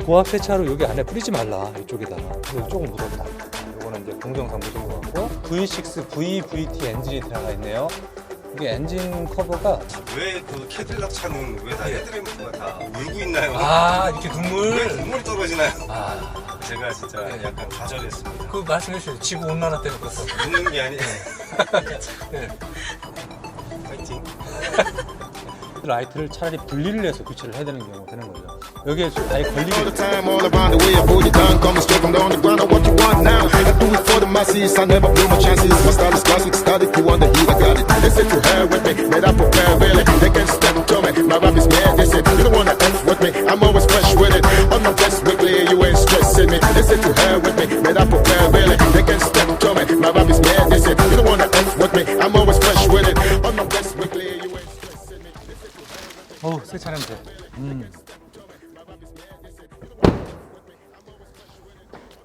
고압 세차로 여기 안에 뿌리지 말라, 이쪽에다가. 근데 조금 묻었다. 이거는 이제 공정상 묻은 것 같고, V6 VVT 엔진이 들어가 있네요. 이게 엔진 커버가 왜 그 캐딜락 차는 왜 다 헤드램프가 다 울고 있나요? 이렇게 눈물. 왜 눈물이 떨어지나요? 아, 제가 진짜 네. 약간 좌절했습니다. 그 말씀해 주세요. 지구 온난화 때문에 그렇어. 웃는 게 아니라 네. 파이팅. 라이트를 차라리 분리를 해서 교체를 해야 되는 경우가 되는 거죠. 여기에 아예 걸리게 All the time, all around the way, I pull you down, coming straight from on the ground. I what you want now. I do it for the masses, I never blew my chances. My style is classic, started to on the heat, I got it. They said to hell with me, made up for fair, really. They can't step to me, my rap is mad. They said you don't wanna F with me, I'm always fresh with it. On my best weekly, you ain't stressing me. They said to hell with me, made up for fair, really. They can't step to me, my rap is mad. They said you don't wanna F with me, I'm always fresh with it. On my best weekly, you ain't stressing me. 어우, 세차 냄새.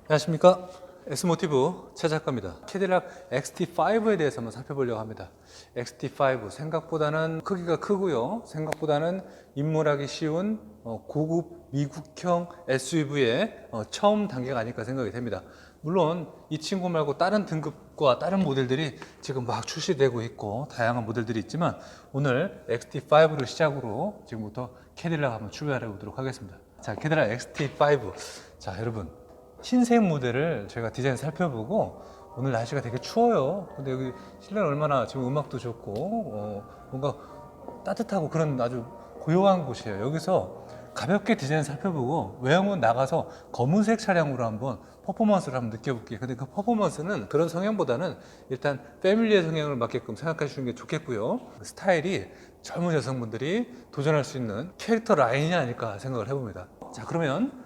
안녕하십니까, S모티브 최 작가입니다. 캐딜락 XT5에 대해서 한번 살펴보려고 합니다. XT5 생각보다는 크기가 크고요, 생각보다는 입문하기 쉬운 고급 미국형 SUV의 처음 단계가 아닐까 생각이 됩니다. 물론 이 친구 말고 다른 등급과 다른 모델들이 지금 막 출시되고 있고 다양한 모델들이 있지만, 오늘 XT5를 시작으로 지금부터 캐딜락 한번 출발해 보도록 하겠습니다. 자, 캐딜락 XT5. 자, 여러분, 흰색 모델을 저희가 디자인 살펴보고, 오늘 날씨가 되게 추워요. 근데 여기 실내는 얼마나 지금 음악도 좋고 뭔가 따뜻하고 그런 아주 고요한 곳이에요. 여기서 가볍게 디자인 살펴보고 외형은 나가서 검은색 차량으로 한번 퍼포먼스를 한번 느껴볼게요. 근데 그 퍼포먼스는 그런 성향보다는 일단 패밀리의 성향을 맞게끔 생각해 주는 게 좋겠고요. 스타일이 젊은 여성분들이 도전할 수 있는 캐릭터 라인이 아닐까 생각을 해봅니다. 자, 그러면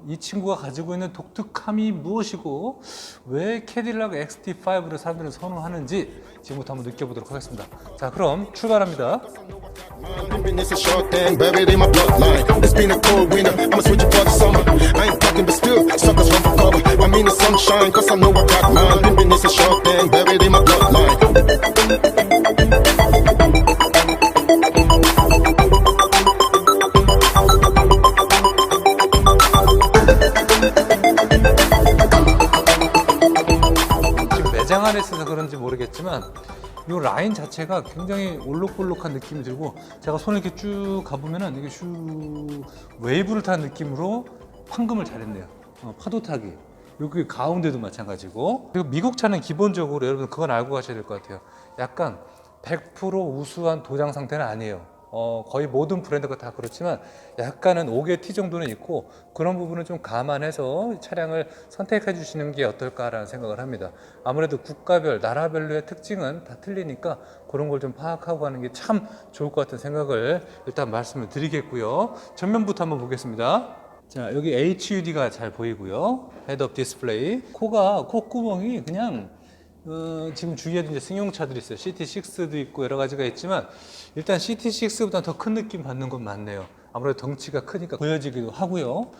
이 친구가 가지고 있는 독특함이 무엇이고 왜 캐딜락 XT5를 사람들은 선호하는지 지금부터 한번 느껴보도록 하겠습니다. 자, 그럼 출발합니다. Pimpin' is a short thing, buried in my bloodline. It's been a cold winter, I'ma switch it for the summer. I ain't talking, but still, suckers run for cover. I mean the sunshine, cause I know I got mine. Pimpin' is a short thing, buried in my bloodline. 지금 매장 안에 있어서 그런지 모르겠지만 이 라인 자체가 굉장히 올록볼록한 느낌이 들고, 제가 손을 이렇게 쭉 가보면은 이게 슈 웨이브를 탄 느낌으로 판금을 잘했네요. 파도 타기. 여기 가운데도 마찬가지고. 그리고 미국 차는 기본적으로 여러분 그건 알고 가셔야 될 것 같아요. 약간 100% 우수한 도장 상태는 아니에요. 거의 모든 브랜드가 다 그렇지만 약간은 5개 T 정도는 있고, 그런 부분은 좀 감안해서 차량을 선택해 주시는 게 어떨까라는 생각을 합니다. 아무래도 국가별, 나라별로의 특징은 다 틀리니까 그런 걸 좀 파악하고 가는 게 참 좋을 것 같은 생각을 일단 말씀을 드리겠고요. 전면부터 한번 보겠습니다. 자, 여기 HUD가 잘 보이고요. 헤드업 디스플레이. 콧구멍이 그냥 지금 주위에도 이제 승용차들이 있어요. CT6도 있고 여러 가지가 있지만, 일단 CT6보다 더 큰 느낌 받는 건 맞네요. 아무래도 덩치가 크니까 보여지기도 하고요.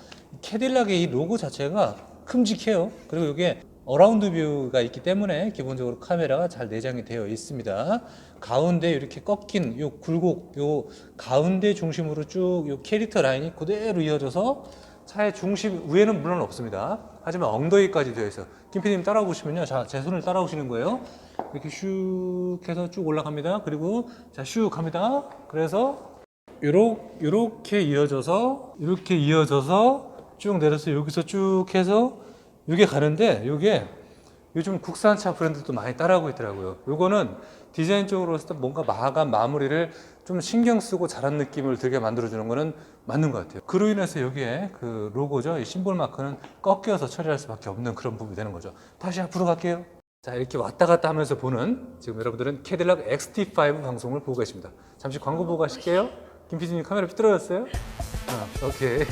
캐딜락의 이 로고 자체가 큼직해요. 그리고 이게 어라운드 뷰가 있기 때문에 기본적으로 카메라가 잘 내장이 되어 있습니다. 가운데 이렇게 꺾인 요 굴곡, 요 가운데 중심으로 쭉 요 캐릭터 라인이 그대로 이어져서 차의 중심 위에는 물론 없습니다. 하지만 엉덩이까지 되어 있어요. 김PD님 따라오시면요, 자, 제 손을 따라오시는 거예요. 이렇게 슉 해서 쭉 올라갑니다. 그리고 자, 슉 갑니다. 그래서 요렇게 이어져서 쭉 내려서 여기서 쭉 해서 이게 가는데, 요게 요즘 국산차 브랜드도 많이 따라하고 있더라고요. 요거는 디자인적으로 뭔가 마감 마무리를 좀 신경 쓰고 잘한 느낌을 들게 만들어주는 거는 맞는 것 같아요. 그로 인해서 여기에 그 로고죠, 이 심볼 마크는 꺾여서 처리할 수밖에 없는 그런 부분이 되는 거죠. 다시 앞으로 갈게요. 자, 이렇게 왔다 갔다 하면서 보는, 지금 여러분들은 캐딜락 XT5 방송을 보고 계십니다. 잠시 광고 보고 가실게요. 김PD님 카메라 삐뚤어졌어요? 오케이.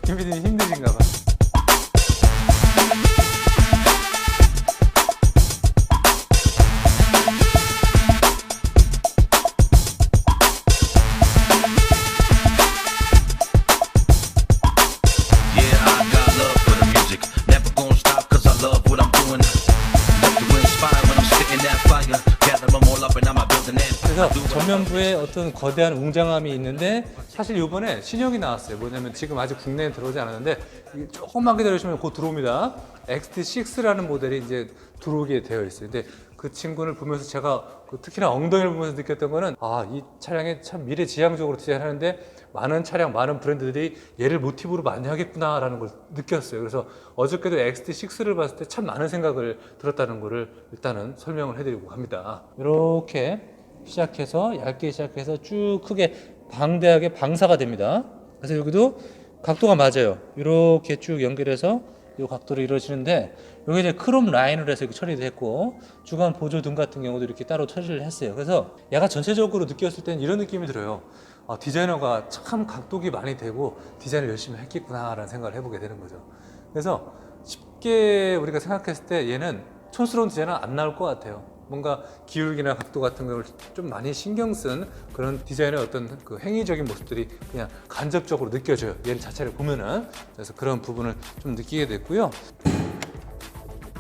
김PD님 힘드신가 봐. 그래서 전면부에 어떤 거대한 웅장함이 있는데 사실 이번에 신형이 나왔어요. 뭐냐면 지금 아직 국내에 들어오지 않았는데 조금만 기다리시면 곧 들어옵니다. XT6라는 모델이 이제 들어오게 되어 있어요. 근데 그 친구를 보면서 제가 특히나 엉덩이를 보면서 느꼈던 거는 이 차량이 참 미래지향적으로 디자인하는데 많은 차량, 많은 브랜드들이 얘를 모티브로 많이 하겠구나라는 걸 느꼈어요. 그래서 어저께도 XT6를 봤을 때 참 많은 생각을 들었다는 거를 일단은 설명을 해드리고 갑니다. 이렇게 시작해서 얇게 시작해서 쭉 크게 방대하게 방사가 됩니다. 그래서 여기도 각도가 맞아요. 이렇게 쭉 연결해서 이 각도로 이루어지는데 여기 이제 크롬 라인으로 해서 이렇게 처리도 했고 주간 보조등 같은 경우도 이렇게 따로 처리를 했어요. 그래서 약간 전체적으로 느꼈을 때는 이런 느낌이 들어요. 디자이너가 참 각도기 많이 되고 디자인을 열심히 했겠구나라는 생각을 해보게 되는 거죠. 그래서 쉽게 우리가 생각했을 때 얘는 촌스러운 디자인은 안 나올 것 같아요. 뭔가 기울기나 각도 같은 걸 좀 많이 신경 쓴 그런 디자인의 어떤 그 행위적인 모습들이 그냥 간접적으로 느껴져요. 얘를 자체를 보면은. 그래서 그런 부분을 좀 느끼게 됐고요.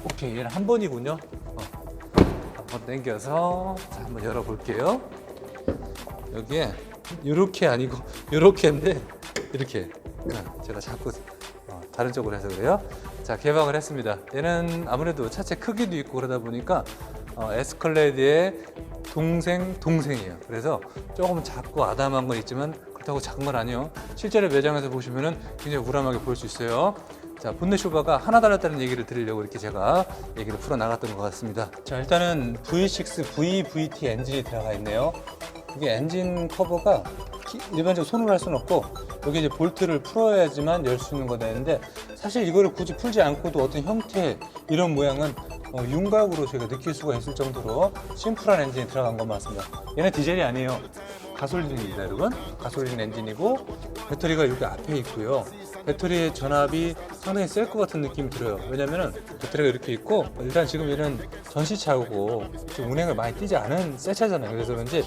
오케이, 얘는 한 번이군요. 한번 당겨서 자, 한번 열어볼게요. 여기에 이렇게 아니고 이렇게인데 이렇게 제가 자꾸 다른 쪽으로 해서 그래요. 자, 개방을 했습니다. 얘는 아무래도 차체 크기도 있고 그러다 보니까 에스컬레이드의 동생이에요. 그래서 조금 작고 아담한 건 있지만 그렇다고 작은 건 아니에요. 실제로 매장에서 보시면은 굉장히 우람하게 볼 수 있어요. 자, 본넷 쇼바가 하나 달랐다는 얘기를 드리려고 이렇게 제가 얘기를 풀어 나갔던 것 같습니다. 자, 일단은 V6 VVT 엔진이 들어가 있네요. 이게 엔진 커버가 일반적으로 손으로 할 수는 없고 여기 이제 볼트를 풀어야지만 열 수 있는 거 되는데 사실 이거를 굳이 풀지 않고도 어떤 형태 이런 모양은 윤곽으로 저희가 느낄 수가 있을 정도로 심플한 엔진이 들어간 것 같습니다. 얘는 디젤이 아니에요. 가솔린입니다, 여러분. 가솔린 엔진이고 배터리가 여기 앞에 있고요. 배터리의 전압이 상당히 셀 것 같은 느낌이 들어요. 왜냐면은 배터리가 이렇게 있고 일단 지금 얘는 전시차고 지금 운행을 많이 뛰지 않은 새 차잖아요. 그래서 그런지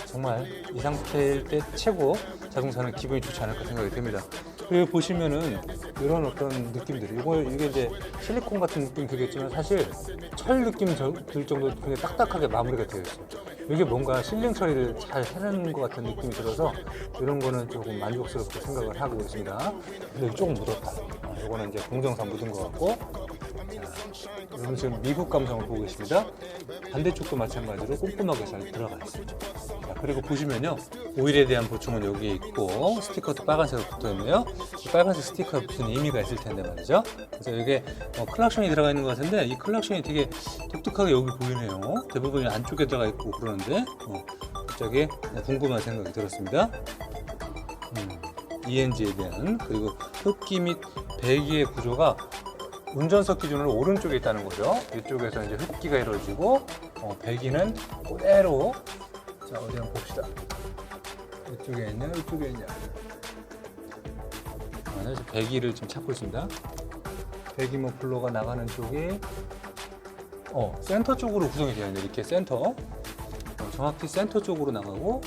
정말 이 상태일 때 최고 자동차는 기분이 좋지 않을까 생각이 듭니다. 그리고 보시면은 이런 어떤 느낌들이 이게 이제 실리콘 같은 느낌 들겠지만 사실 철 느낌 들 정도로 굉장히 딱딱하게 마무리가 되어 있어요. 이게 뭔가 실링 처리를 잘 해내는 것 같은 느낌이 들어서 이런 거는 조금 만족스럽게 생각을 하고 있습니다. 근데 조금 묻었다. 이거는 이제 공정상 묻은 것 같고, 자, 여러분 지금 미국 감성을 보고 계십니다. 반대쪽도 마찬가지로 꼼꼼하게 잘 들어가 있어요. 자, 그리고 보시면요, 오일에 대한 보충은 여기에 있고 스티커도 빨간색으로 붙어 있네요. 이 빨간색 스티커에 무슨 의미가 있을 텐데 말이죠. 그래서 이게 클락션이 들어가 있는 것 같은데 이 클락션이 되게 독특하게 여기 보이네요. 대부분이 안쪽에 들어가 있고 그러는데 갑자기 궁금한 생각이 들었습니다. ENG에 대한 그리고 흡기 및 배기의 구조가 운전석 기준으로 오른쪽에 있다는 거죠. 이쪽에서 이제 흡기가 이루어지고 배기는 그대로 자, 어디 한번 봅시다. 이쪽에 있냐, 이쪽에 있냐. 그래서 배기를 지금 찾고 있습니다. 배기 머플러가 나가는 쪽이 센터 쪽으로 구성이 되어 있는데 이렇게 센터 정확히 센터 쪽으로 나가고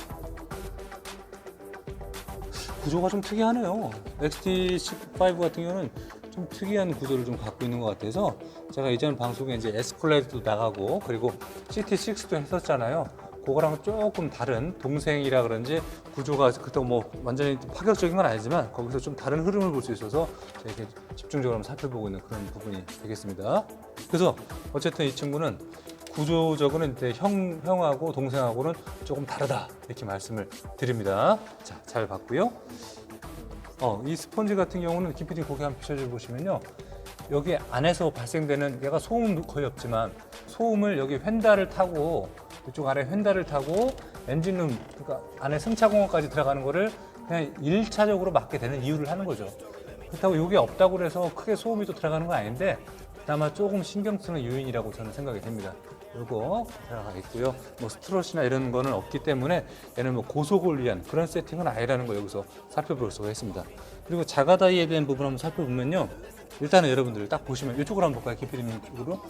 구조가 좀 특이하네요. XT5 같은 경우는 좀 특이한 구조를 좀 갖고 있는 것 같아서 제가 이전 방송에 이제 에스컬레이드도 나가고 그리고 CT6도 했었잖아요. 그거랑 조금 다른 동생이라 그런지 구조가 그렇다고 뭐 완전히 파격적인 건 아니지만 거기서 좀 다른 흐름을 볼 수 있어서 이렇게 집중적으로 한번 살펴보고 있는 그런 부분이 되겠습니다. 그래서 어쨌든 이 친구는 구조적으로는 이제 형하고 동생하고는 조금 다르다 이렇게 말씀을 드립니다. 자, 잘 봤고요. 이 스펀지 같은 경우는 김PD 고개 한번 비춰줘 보시면요. 여기 안에서 발생되는 얘가 소음 거의 없지만 소음을 여기 휀다를 타고 이쪽 아래 휀다를 타고 엔진룸 그러니까 안에 승차공간까지 들어가는 거를 그냥 1차적으로 막게 되는 이유를 하는 거죠. 그렇다고 이게 없다고 해서 크게 소음이 또 들어가는 건 아닌데 그나마 조금 신경 쓰는 요인이라고 저는 생각이 됩니다. 요거 들어가 있고요. 뭐 스트롯이나 이런 거는 없기 때문에 얘는 뭐 고속을 위한 그런 세팅은 아니라는 거 여기서 살펴볼 수가 있습니다. 그리고 자가다이에 대한 부분 한번 살펴보면요. 일단은 여러분들 딱 보시면 이쪽으로 한번 볼까요? 김PD님 쪽으로.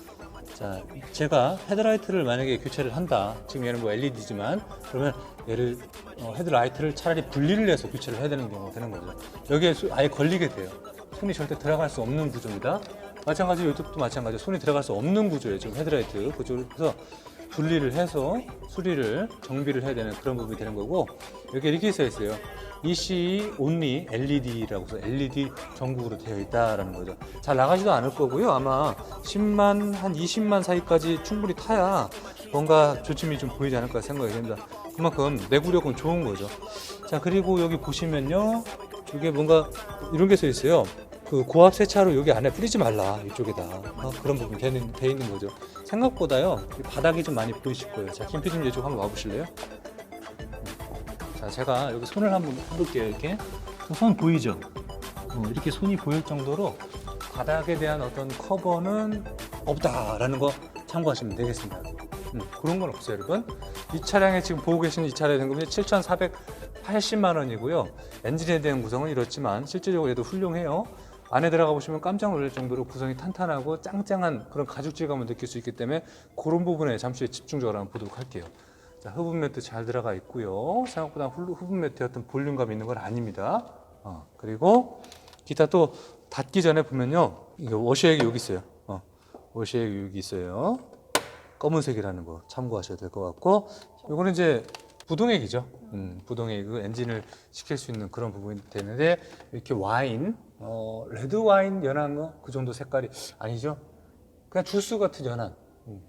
자, 제가 헤드라이트를 만약에 교체를 한다. 지금 얘는 뭐 LED지만 그러면 얘를 헤드라이트를 차라리 분리를 해서 교체를 해야 되는 경우가 되는 거죠. 여기에 아예 걸리게 돼요. 손이 절대 들어갈 수 없는 구조입니다. 마찬가지로 이쪽도 마찬가지로 손이 들어갈 수 없는 구조예요. 지금 헤드라이트 구조를. 그래서 분리를 해서 수리를 정비를 해야 되는 그런 부분이 되는 거고, 여기 이렇게 써 있어요. EC only LED라고 해서 LED 전국으로 되어 있다라는 거죠. 잘 나가지도 않을 거고요. 아마 10만 한 20만 사이까지 충분히 타야 뭔가 조짐이 좀 보이지 않을까 생각이 됩니다. 그만큼 내구력은 좋은 거죠. 자, 그리고 여기 보시면요, 이게 뭔가 이런 게 써 있어요. 그 고압 세차로 여기 안에 뿌리지 말라, 이쪽에다. 그런 부분이 돼 있는 거죠. 생각보다요, 이 바닥이 좀 많이 보이실 거예요. 자, 김 PD님 이쪽 한번 와보실래요? 자, 제가 여기 손을 한번 해볼게요. 이렇게 손 보이죠? 이렇게 손이 보일 정도로 바닥에 대한 어떤 커버는 없다라는 거 참고하시면 되겠습니다. 그런 건 없어요, 여러분. 이 차량에 지금 보고 계시는 이 차량의 등급이 7,480만 원이고요. 엔진에 대한 구성은 이렇지만 실제적으로 얘도 훌륭해요. 안에 들어가 보시면 깜짝 놀랄 정도로 구성이 탄탄하고 짱짱한 그런 가죽 질감을 느낄 수 있기 때문에 그런 부분에 잠시 집중적으로 한번 보도록 할게요. 자, 흡음 매트 잘 들어가 있고요. 생각보다 흡음 매트의 어떤 볼륨감 있는 건 아닙니다. 그리고 기타 또 닫기 전에 보면요, 이거 워시액이 여기 있어요. 워시액이 여기 있어요. 검은색이라는 거 참고하셔야 될 것 같고, 이거는 이제 부동액이죠. 부동액, 엔진을 식힐 수 있는 그런 부분이 되는데, 이렇게 와인, 레드 와인 연한 거 그 정도 색깔이 아니죠. 그냥 주스 같은 연한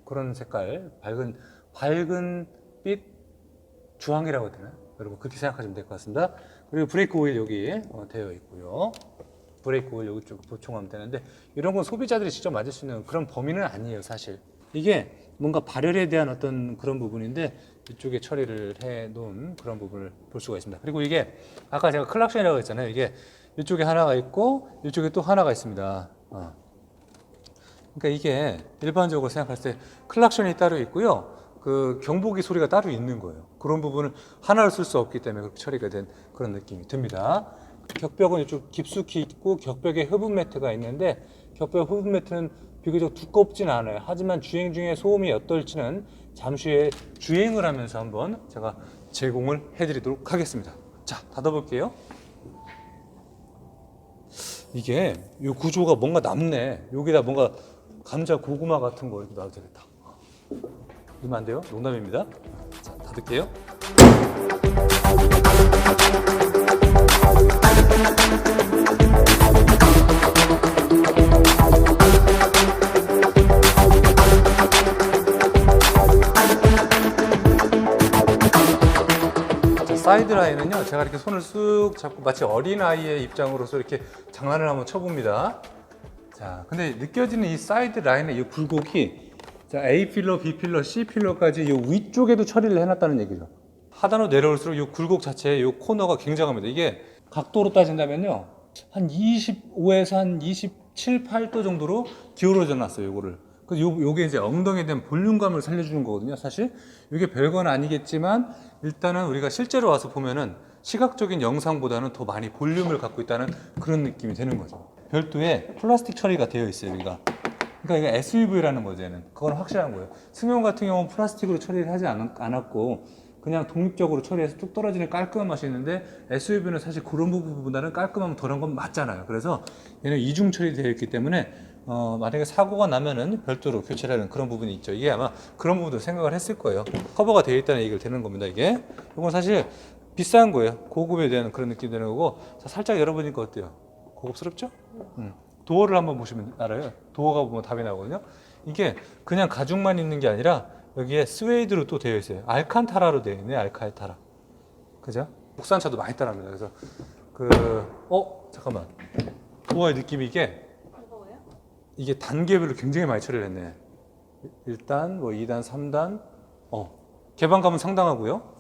그런 색깔, 밝은 빛 주황이라고 해야 되나? 여러분 그렇게 생각하시면 될 것 같습니다. 그리고 브레이크 오일 여기 되어 있고요. 브레이크 오일 여기 쪽 보충하면 되는데, 이런 건 소비자들이 직접 맞을 수 있는 그런 범위는 아니에요, 사실. 이게 뭔가 발열에 대한 어떤 그런 부분인데, 이쪽에 처리를 해 놓은 그런 부분을 볼 수가 있습니다. 그리고 이게 아까 제가 클락션이라고 했잖아요. 이게 이쪽에 하나가 있고 이쪽에 또 하나가 있습니다. 그러니까 이게 일반적으로 생각했을 때 클락션이 따로 있고요, 그 경보기 소리가 따로 있는 거예요. 그런 부분을 하나를 쓸 수 없기 때문에 그렇게 처리가 된 그런 느낌이 듭니다. 격벽은 이쪽 깊숙이 있고 격벽에 흡음 매트가 있는데, 격벽 흡음 매트는 비교적 두껍진 않아요. 하지만 주행 중에 소음이 어떨지는 잠시 후에 주행을 하면서 한번 제가 제공을 해드리도록 하겠습니다. 자, 닫아볼게요. 이게 이 구조가 뭔가 남네. 여기다 뭔가 감자 고구마 같은 거 이렇게 놔도 되겠다. 이러면 안 돼요? 농담입니다. 자, 닫을게요. 사이드 라인은요, 제가 이렇게 손을 쑥 잡고 마치 어린아이의 입장으로서 이렇게 장난을 한번 쳐봅니다. 자, 근데 느껴지는 이 사이드 라인의 이 굴곡이, 자, A 필러, B 필러, C 필러까지 이 위쪽에도 처리를 해놨다는 얘기죠. 하단으로 내려올수록 이 굴곡 자체의 이 코너가 굉장합니다. 이게 각도로 따진다면요, 한 25에서 한 27, 8도 정도로 기울어져 놨어요, 요거를. 요게 이제 엉덩이에 대한 볼륨감을 살려주는 거거든요, 사실. 이게 별건 아니겠지만, 일단은 우리가 실제로 와서 보면은 시각적인 영상보다는 더 많이 볼륨을 갖고 있다는 그런 느낌이 되는 거죠. 별도의 플라스틱 처리가 되어 있어요, 여기가. 그러니까 이게 SUV라는 거죠, 얘는. 그건 확실한 거예요. 승용 같은 경우는 플라스틱으로 처리를 하지 않았고, 그냥 독립적으로 처리해서 뚝 떨어지는 깔끔한 맛이 있는데, SUV는 사실 그런 부분보다는 깔끔하면 덜한 건 맞잖아요. 그래서 얘는 이중 처리되어 있기 때문에, 만약에 사고가 나면은 별도로 교체를 하는 그런 부분이 있죠. 이게 아마 그런 부분도 생각을 했을 거예요. 커버가 되어 있다는 얘기를 되는 겁니다, 이게. 이건 사실 비싼 거예요. 고급에 대한 그런 느낌이 드는 거고. 자, 살짝 열어보니까 어때요? 고급스럽죠? 도어를 한번 보시면 알아요. 도어가 보면 답이 나오거든요. 이게 그냥 가죽만 있는 게 아니라 여기에 스웨이드로 또 되어 있어요. 알칸타라로 되어 있네, 알칸타라. 그죠? 국산차도 많이 따라합니다. 그래서 잠깐만. 도어의 느낌이 이게 단계별로 굉장히 많이 처리를 했네. 1단, 2단, 3단. 개방감은 상당하고요.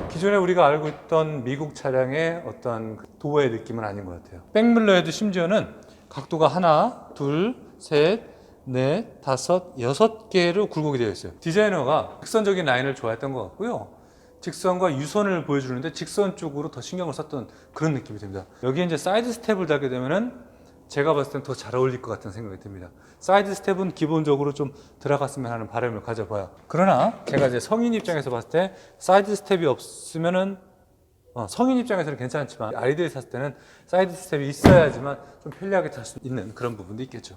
기존에 우리가 알고 있던 미국 차량의 어떤 도어의 느낌은 아닌 것 같아요. 백밀러에도 심지어는 각도가 하나, 둘, 셋, 넷, 다섯, 6개로 굴곡이 되어 있어요. 디자이너가 직선적인 라인을 좋아했던 것 같고요. 직선과 유선을 보여주는데 직선 쪽으로 더 신경을 썼던 그런 느낌이 듭니다. 여기에 이제 사이드 스텝을 달게 되면은 제가 봤을 땐 더 잘 어울릴 것 같은 생각이 듭니다. 사이드 스텝은 기본적으로 좀 들어갔으면 하는 바람을 가져봐요. 그러나 제가 이제 성인 입장에서 봤을 때 사이드 스텝이 없으면은 성인 입장에서는 괜찮지만 아이들이 탔을 때는 사이드 스텝이 있어야지만 좀 편리하게 탈 수 있는 그런 부분도 있겠죠.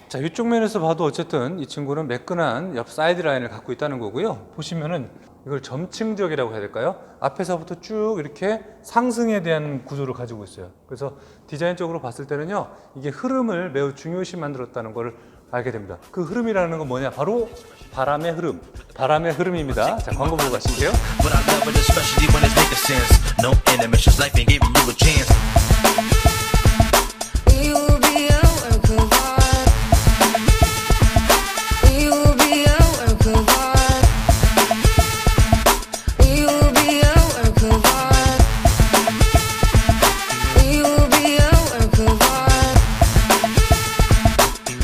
자, 이쪽 면에서 봐도 어쨌든 이 친구는 매끈한 옆 사이드 라인을 갖고 있다는 거고요. 보시면은 이걸 점층적이라고 해야 될까요? 앞에서부터 쭉 이렇게 상승에 대한 구조를 가지고 있어요. 그래서 디자인적으로 봤을 때는요, 이게 흐름을 매우 중요시 만들었다는 걸 알게 됩니다. 그 흐름이라는 건 뭐냐? 바로 바람의 흐름. 바람의 흐름입니다. 자, 광고 보고 가실게요. But I love it especially when it's making sense. No intermissions, life ain't giving you a chance. We will be a work of art. We will be a work of art. We will be a work of art. We will be a work of art.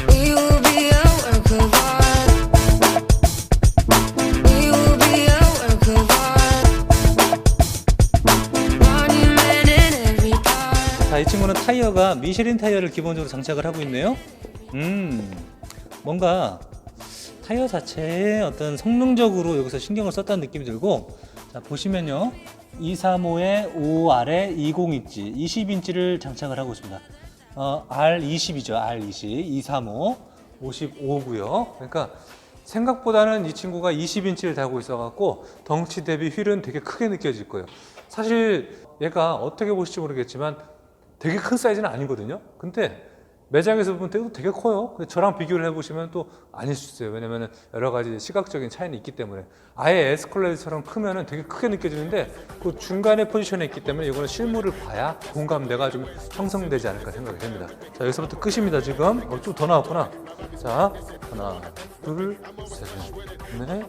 We will be a work of art. We will be a work of art. Monument in every part. 자, 이 친구는 타이어가 미쉐린 타이어를 기본적으로 장착을 하고 있네요. 뭔가 타이어 자체에 어떤 성능적으로 여기서 신경을 썼다는 느낌이 들고, 자, 보시면요, 235에 5R에 20인치, 20인치를 장착을 하고 있습니다. R20이죠, R20, 235, 55고요. 그러니까 생각보다는 이 친구가 20인치를 달고 있어갖고 덩치 대비 휠은 되게 크게 느껴질 거예요. 사실 얘가 어떻게 보실지 모르겠지만 되게 큰 사이즈는 아니거든요. 근데 매장에서 보면 되게 커요. 근데 저랑 비교를 해보시면 또 아닐 수 있어요. 왜냐면 여러 가지 시각적인 차이는 있기 때문에. 아예 에스컬레이터처럼 크면은 되게 크게 느껴지는데 그 중간에 포지션에 있기 때문에 이거는 실물을 봐야 공감대가 좀 형성되지 않을까 생각이 됩니다. 자, 여기서부터 끝입니다. 지금 좀 더 나왔구나. 자, 하나, 둘, 셋, 넷.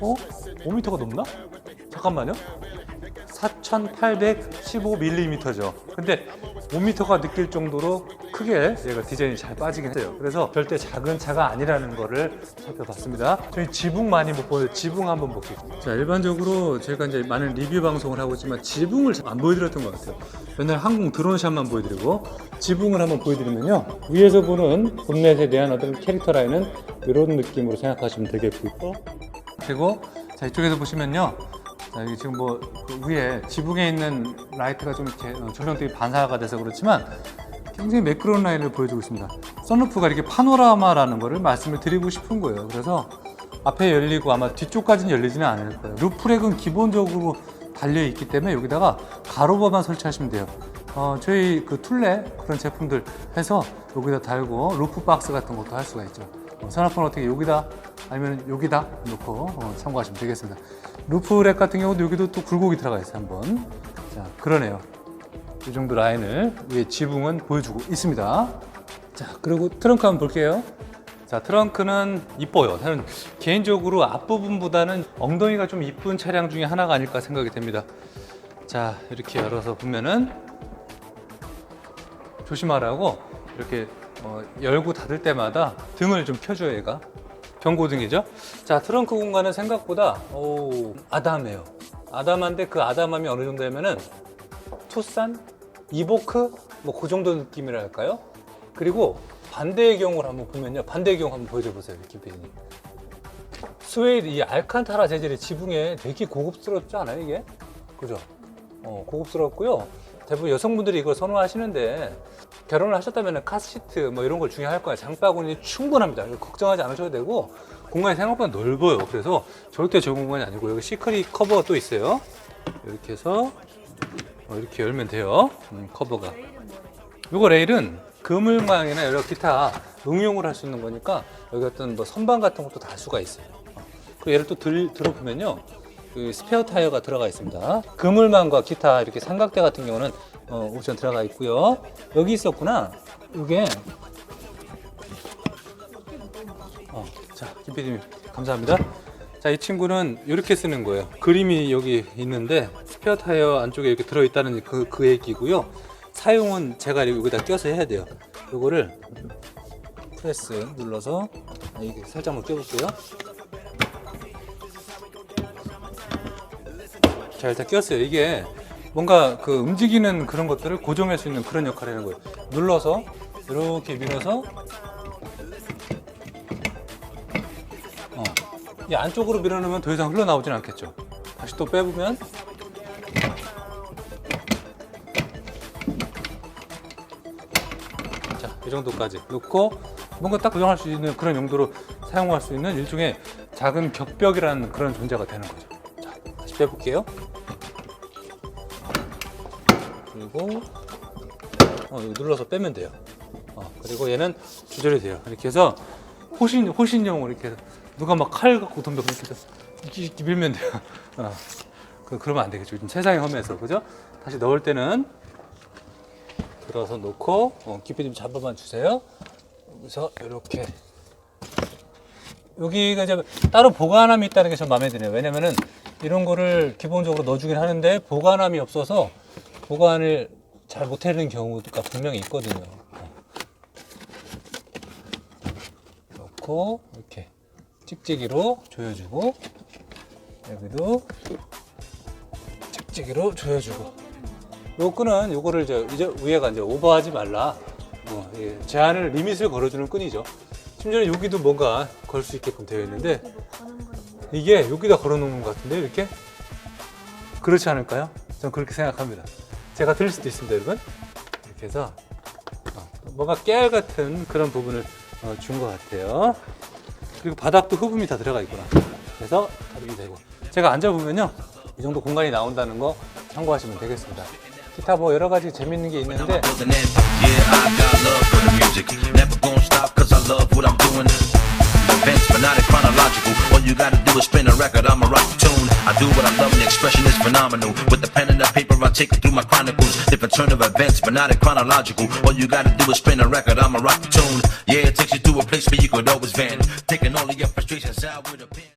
5m가 넘나? 잠깐만요. 4,815mm죠. 근데 5m가 느낄 정도로 크게 얘가 디자인이 잘 빠지긴 했어요. 그래서 절대 작은 차가 아니라는 거를 살펴봤습니다. 저희 지붕 많이 못 보여요. 지붕 한번 볼게요. 자, 일반적으로 저희가 이제 많은 리뷰 방송을 하고 있지만 지붕을 잘 안 보여드렸던 것 같아요. 맨날 항공 드론샷만 보여드리고, 지붕을 한번 보여드리면요, 위에서 보는 본넷에 대한 어떤 캐릭터 라인은 이런 느낌으로 생각하시면 되겠고, 그리고 자, 이쪽에서 보시면요, 자, 여기 지금 그 위에 지붕에 있는 라이트가 좀 이렇게 조명등이 반사가 돼서 그렇지만 굉장히 매끄러운 라인을 보여주고 있습니다. 썬루프가 이렇게 파노라마라는 거를 말씀을 드리고 싶은 거예요. 그래서 앞에 열리고 아마 뒤쪽까지는 열리지는 않을 거예요. 루프렉은 기본적으로 달려 있기 때문에 여기다가 가로버만 설치하시면 돼요. 저희 그 툴레 그런 제품들 해서 여기다 달고 루프 박스 같은 것도 할 수가 있죠. 썬루프는 어떻게 여기다 아니면 여기다 놓고 참고하시면 되겠습니다. 루프렉 같은 경우도 여기도 또 굴곡이 들어가 있어요. 한번. 자, 그러네요. 이 정도 라인을 위에 지붕은 보여주고 있습니다. 자, 그리고 트렁크 한번 볼게요. 자, 트렁크는 이뻐요. 저는 개인적으로 앞부분보다는 엉덩이가 좀 이쁜 차량 중에 하나가 아닐까 생각이 됩니다. 자, 이렇게 열어서 보면은 조심하라고 이렇게 열고 닫을 때마다 등을 좀 켜줘요. 얘가 경고등이죠. 자, 트렁크 공간은 생각보다 아담해요. 아담한데 그 아담함이 어느 정도냐면은 투싼, 이보크 뭐 그 정도 느낌이랄까요? 그리고 반대의 경우를 한번 보면요, 반대의 경우 한번 보여줘 보세요, 김PD님. 스웨이드 이 알칸타라 재질의 지붕에 되게 고급스럽지 않아요, 이게? 그죠? 고급스럽고요. 대부분 여성분들이 이걸 선호하시는데 결혼을 하셨다면 카시트 뭐 이런 걸 중요할 거예요. 장바구니 충분합니다. 걱정하지 않으셔도 되고 공간이 생각보다 넓어요. 그래서 절대 좁은 공간이 아니고 여기 시크릿 커버가 또 있어요. 이렇게 해서 이렇게 열면 돼요. 커버가. 이거 레일은 그물망이나 여러 기타 응용을 할 수 있는 거니까 여기 어떤 뭐 선반 같은 것도 달 수가 있어요. 그리고 얘를 또 들어보면요, 그 스페어 타이어가 들어가 있습니다. 그물망과 기타 이렇게 삼각대 같은 경우는 옵션 들어가 있고요. 여기 있었구나. 이게 자, 김PD님 감사합니다. 자, 이 친구는 이렇게 쓰는 거예요. 그림이 여기 있는데 스페어 타이어 안쪽에 이렇게 들어있다는 그 얘기고요. 사용은 제가 여기다 껴서 해야 돼요. 이거를 프레스 눌러서 이렇게 살짝만 껴볼게요. 자, 일단 꼈어요. 이게 뭔가 그 움직이는 그런 것들을 고정할 수 있는 그런 역할을 하는 거예요. 눌러서 이렇게 밀어서 이 안쪽으로 밀어넣으면 더 이상 흘러나오진 않겠죠. 다시 또 빼보면 자, 이 정도까지 넣고 뭔가 딱 고정할 수 있는 그런 용도로 사용할 수 있는 일종의 작은 격벽이라는 그런 존재가 되는 거죠. 자, 다시 빼볼게요. 그리고 이거 눌러서 빼면 돼요. 그리고 얘는 조절이 돼요. 이렇게 해서 호신용으로 이렇게 해서 누가 막 칼 갖고 덤벼 이렇게 해서 이렇게 밀면 돼요. 그러면 안 되겠죠. 요즘 세상이 험해서 그죠? 다시 넣을 때는 들어서 놓고 깊이 좀 잡아만 주세요. 여기서 이렇게 여기가 이제 따로 보관함이 있다는 게 좀 마음에 드네요. 왜냐면은 이런 거를 기본적으로 넣어주긴 하는데 보관함이 없어서 보관을 잘 못하는 경우가 분명히 있거든요. 넣고 이렇게 찍찍이로 조여주고 여기도 찍찍이로 조여주고 요 끈은 요거를 이제 위에가 이제 오버하지 말라 제한을 리밋을 걸어주는 끈이죠. 심지어는 여기도 뭔가 걸 수 있게끔 되어 있는데 이게 여기다 걸어놓는 것 같은데 이렇게 그렇지 않을까요? 저는 그렇게 생각합니다. 제가 틀릴 수도 있습니다, 여러분. 이렇게 해서 뭔가 깨알 같은 그런 부분을 준 것 같아요. 그리고 바닥도 흡음이 다 들어가 있구나. 그래서 다루기 되고 제가 앉아보면요 이 정도 공간이 나온다는 거 참고하시면 되겠습니다. 기타 뭐 여러 가지 재밌는 게 있는데 building it. Yeah, I got love for the music. Never gonna stop cause I love what I'm doing. Events, but not in chronological. All you gotta do is spin a record, I'ma rock the tune. I do what I love and the expression is phenomenal. With the pen and the paper, I take it through my chronicles. Different turn of events, but not in chronological. All you gotta do is spin a record, I'ma rock the tune. Yeah, it takes you to a place where you could always vent. Taking all of your frustrations out with a pen.